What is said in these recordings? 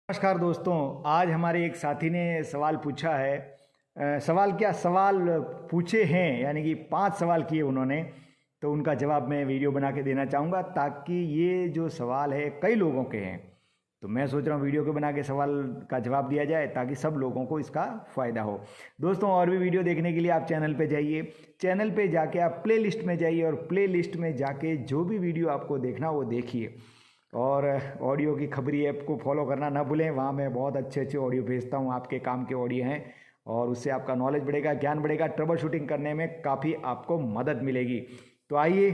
नमस्कार दोस्तों। आज हमारे एक साथी ने सवाल पूछा है। सवाल पूछे हैं, यानी कि 5 सवाल किए उन्होंने। तो उनका जवाब मैं वीडियो बना के देना चाहूँगा, ताकि ये जो सवाल है कई लोगों के हैं, तो मैं सोच रहा हूँ वीडियो को बना के सवाल का जवाब दिया जाए, ताकि सब लोगों को इसका फ़ायदा हो। दोस्तों, और भी वीडियो देखने के लिए आप चैनल पे जाइए। चैनल पे जाके आप प्ले लिस्ट में जाइए, और प्ले लिस्ट में जाके जो भी वीडियो आपको देखना वो देखिए। और ऑडियो की खबरी ऐप को फॉलो करना ना भूलें। वहाँ मैं बहुत अच्छे अच्छे ऑडियो भेजता हूँ, आपके काम के ऑडियो हैं, और उससे आपका नॉलेज बढ़ेगा, ज्ञान बढ़ेगा, ट्रबल शूटिंग करने में काफ़ी आपको मदद मिलेगी। तो आइए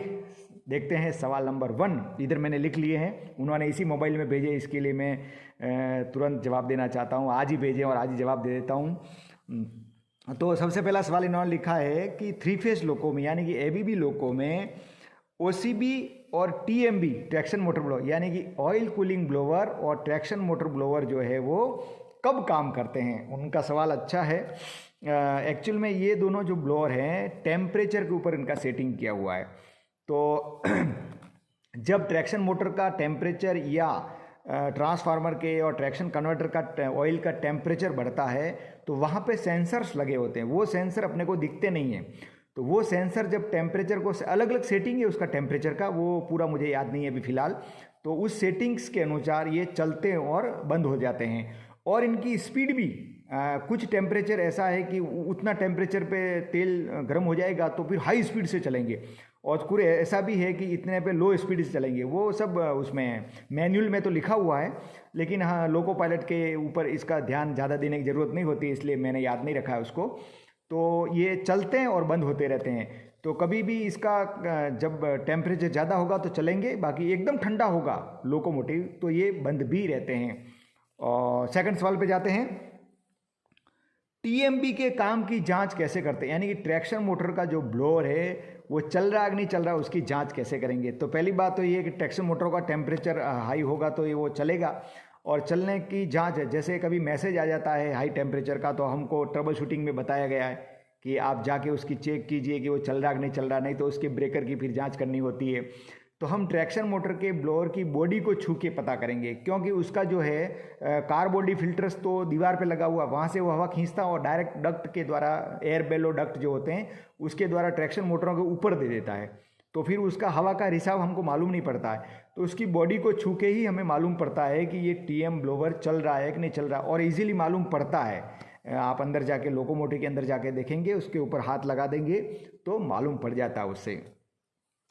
देखते हैं सवाल नंबर 1। इधर मैंने लिख लिए हैं, उन्होंने इसी मोबाइल में भेजे, इसके लिए मैं तुरंत जवाब देना चाहता हूँ। आज ही भेजें और आज ही जवाब दे देता हूँ। तो सबसे पहला सवाल इन्होंने लिखा है कि 3 फेज लोको में, यानी कि एबीबी लोको में ओसीबी और टीएमबी ट्रैक्शन मोटर ब्लोअर, यानी कि ऑयल कूलिंग ब्लोअर और ट्रैक्शन मोटर ब्लोअर जो है वो कब काम करते हैं। उनका सवाल अच्छा है। एक्चुअल में ये दोनों जो ब्लोअर हैं, टेम्परेचर के ऊपर इनका सेटिंग किया हुआ है। तो जब ट्रैक्शन मोटर का टेम्परेचर या ट्रांसफार्मर के और ट्रैक्शन कन्वर्टर का ऑयल का टेम्परेचर बढ़ता है, तो वहाँ पे सेंसर्स लगे होते हैं। वो सेंसर अपने को दिखते नहीं हैं। तो वो सेंसर जब टेम्परेचर को, अलग अलग सेटिंग है उसका टेम्परेचर का, वो पूरा मुझे याद नहीं है अभी फ़िलहाल। तो उस सेटिंग्स के अनुसार ये चलते हैं और बंद हो जाते हैं। और इनकी स्पीड भी कुछ टेम्परेचर ऐसा है कि उतना टेम्परेचर पे तेल गर्म हो जाएगा तो फिर हाई स्पीड से चलेंगे, और पूरे ऐसा भी है कि इतने पे लो स्पीड से चलेंगे। वो सब उसमें मैनुअल में तो लिखा हुआ है, लेकिन हाँ, लोको पायलट के ऊपर इसका ध्यान ज़्यादा देने की ज़रूरत नहीं होती, इसलिए मैंने याद नहीं रखा है उसको। तो ये चलते हैं और बंद होते रहते हैं। तो कभी भी इसका जब टेम्परेचर ज़्यादा होगा तो चलेंगे, बाकी एकदम ठंडा होगा लोकोमोटिव तो ये बंद भी रहते हैं। और सेकंड सवाल पे जाते हैं। टीएमबी के काम की जांच कैसे करते हैं, यानी कि ट्रैक्शन मोटर का जो ब्लोअर है वो चल रहा है कि नहीं चल रहा, उसकी जांच कैसे करेंगे। तो पहली बात तो ये है कि ट्रैक्शन मोटर का टेम्परेचर हाई होगा तो ये वो चलेगा। और चलने की जांच है, जैसे कभी मैसेज आ जाता है हाई टेम्परेचर का, तो हमको ट्रबल शूटिंग में बताया गया है कि आप जाके उसकी चेक कीजिए कि वो चल रहा कि नहीं चल रहा, नहीं तो उसके ब्रेकर की फिर जांच करनी होती है। तो हम ट्रैक्शन मोटर के ब्लोअर की बॉडी को छू के पता करेंगे, क्योंकि उसका जो है कार बॉडी फिल्टर्स तो दीवार पे लगा हुआ, वहाँ से वो हवा खींचता और डायरेक्ट डक्ट के द्वारा, एयर बेलो डक्ट जो होते हैं उसके द्वारा ट्रैक्शन मोटरों के ऊपर दे देता है। तो फिर उसका हवा का रिसाव हमको मालूम नहीं पड़ता है। तो उसकी बॉडी को छू के ही हमें मालूम पड़ता है कि ये टीएम ब्लोअर चल रहा है कि नहीं चल रहा, और इजीली मालूम पड़ता है। आप अंदर जाके लोकोमोटिव के अंदर जाके देखेंगे, उसके ऊपर हाथ लगा देंगे तो मालूम पड़ जाता है। उससे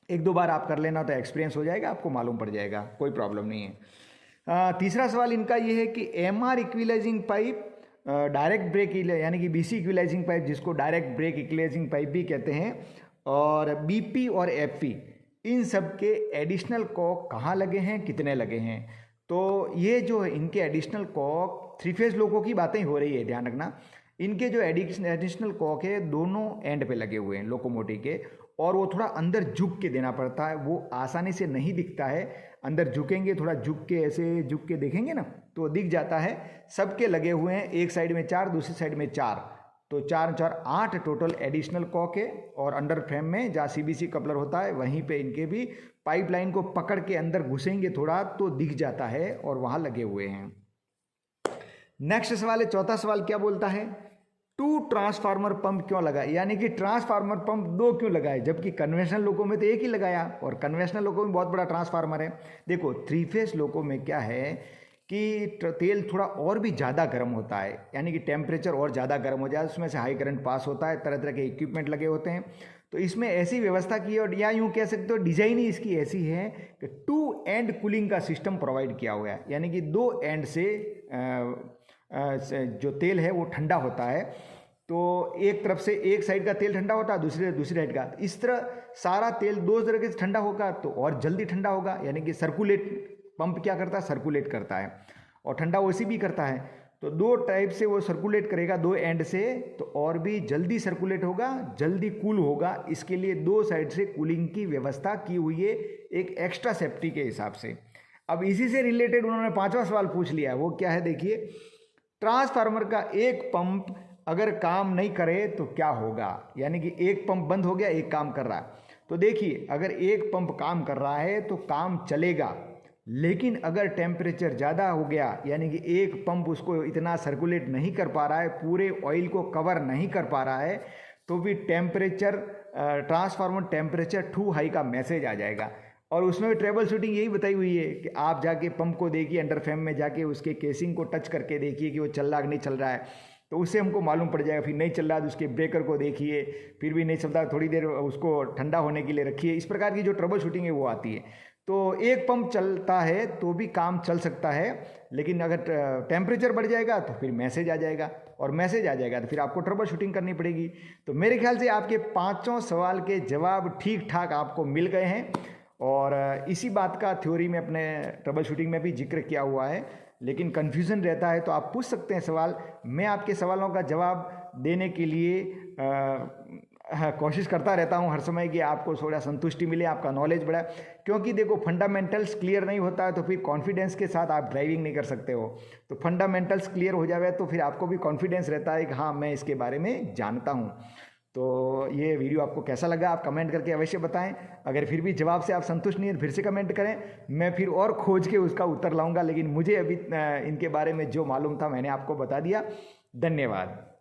1-2 बार आप कर लेना तो एक्सपीरियंस हो जाएगा, आपको मालूम पड़ जाएगा, कोई प्रॉब्लम नहीं है। तीसरा सवाल इनका ये है कि MR equalising pipe, direct break, यानी कि बीसी इक्विलाइजिंग पाइप, जिसको डायरेक्ट ब्रेक इक्विलाइजिंग पाइप भी कहते हैं, और बीपी और एफपी, इन सब के एडिशनल कॉक कहाँ लगे हैं, कितने लगे हैं। तो ये जो इनके एडिशनल कॉक 3 फेज लोको की बातें हो रही है, ध्यान रखना। इनके जो एडिशनल कॉक है दोनों एंड पे लगे हुए हैं लोकोमोटिव के, और वो थोड़ा अंदर झुक के देना पड़ता है। वो आसानी से नहीं दिखता है, अंदर झुकेंगे, थोड़ा झुक के, ऐसे झुक के देखेंगे ना तो दिख जाता है। सबके लगे हुए हैं, एक साइड में 4, दूसरी साइड में 4, तो 4-4 8 टोटल एडिशनल कॉक है। और अंडर फ्रेम में जहाँ सीबीसी कपलर होता है वहीं पे इनके भी पाइपलाइन को पकड़ के अंदर घुसेंगे थोड़ा तो दिख जाता है, और वहाँ लगे हुए हैं। नेक्स्ट सवाल है, चौथा सवाल क्या बोलता है, 2 ट्रांसफार्मर पंप क्यों लगाए, यानी कि ट्रांसफार्मर पंप 2 क्यों लगाए, जबकि कन्वेंशनल लोको में तो एक ही लगाया, और कन्वेंशनल लोको में बहुत बड़ा ट्रांसफार्मर है। देखो 3 फेज लोको में क्या है कि तेल थोड़ा और भी ज़्यादा गर्म होता है, यानी कि टेम्परेचर और ज़्यादा गर्म हो जाए, उसमें से हाई करंट पास होता है, तरह तरह के इक्विपमेंट लगे होते हैं। तो इसमें ऐसी व्यवस्था की है, और या यूँ कह सकते हो डिजाइन ही इसकी ऐसी है कि 2 एंड कूलिंग का सिस्टम प्रोवाइड किया हुआ है, यानी कि 2 एंड से जो तेल है वो ठंडा होता है। तो एक तरफ से एक साइड का तेल ठंडा होता है, दूसरी साइड का, इस तरह सारा तेल 2 तरीके से ठंडा होगा तो और जल्दी ठंडा होगा। यानी कि सर्कुलेट, पंप क्या करता है, सर्कुलेट करता है, और ठंडा वैसे भी करता है। तो 2 टाइप से वो सर्कुलेट करेगा 2 एंड से, तो और भी जल्दी सर्कुलेट होगा, जल्दी कूल होगा। इसके लिए 2 साइड से कूलिंग की व्यवस्था की हुई है, एक एक्स्ट्रा सेफ्टी के हिसाब से। अब इसी से रिलेटेड उन्होंने 5वां सवाल पूछ लिया, वो क्या है देखिए, ट्रांसफार्मर का एक पंप अगर काम नहीं करे तो क्या होगा, यानी कि एक पंप बंद हो गया, एक काम कर रहा है। तो देखिए, अगर एक पंप काम कर रहा है तो काम चलेगा, लेकिन अगर टेम्परेचर ज़्यादा हो गया, यानी कि एक पंप उसको इतना सर्कुलेट नहीं कर पा रहा है, पूरे ऑयल को कवर नहीं कर पा रहा है, तो भी temperature transformer temperature too high का मैसेज आ जाएगा। और उसमें भी ट्रेबल शूटिंग यही बताई हुई है कि आप जाके पंप को देखिए, अंडर फ्रेम में जाके उसके केसिंग को टच करके देखिए कि वो चल रहा कि नहीं चल रहा है, तो उससे हमको मालूम पड़ जाएगा। फिर नहीं चल रहा तो उसके ब्रेकर को देखिए, फिर भी नहीं चलता थोड़ी देर उसको ठंडा होने के लिए रखिए। इस प्रकार की जो ट्रबल शूटिंग है वो आती है। तो एक पंप चलता है तो भी काम चल सकता है, लेकिन अगर टेम्परेचर बढ़ जाएगा तो फिर मैसेज आ जाएगा, और मैसेज आ जाएगा तो फिर आपको ट्रबल शूटिंग करनी पड़ेगी। तो मेरे ख्याल से आपके पाँचों सवाल के जवाब ठीक ठाक आपको मिल गए हैं, और इसी बात का थ्योरी में अपने ट्रबल शूटिंग में भी जिक्र किया हुआ है। लेकिन कन्फ्यूज़न रहता है तो आप पूछ सकते हैं सवाल, मैं आपके सवालों का जवाब देने के लिए कोशिश करता रहता हूं हर समय कि आपको थोड़ा संतुष्टि मिले, आपका नॉलेज बढ़े। क्योंकि देखो, फंडामेंटल्स क्लियर नहीं होता है तो फिर कॉन्फिडेंस के साथ आप ड्राइविंग नहीं कर सकते हो। तो फंडामेंटल्स क्लियर हो जावे तो फिर आपको भी कॉन्फिडेंस रहता है कि हाँ, मैं इसके बारे में जानता हूँ। तो ये वीडियो आपको कैसा लगा आप कमेंट करके अवश्य बताएं। अगर फिर भी जवाब से आप संतुष्ट नहीं है फिर से कमेंट करें, मैं फिर और खोज के उसका उत्तर लाऊंगा। लेकिन मुझे अभी इनके बारे में जो मालूम था मैंने आपको बता दिया। धन्यवाद।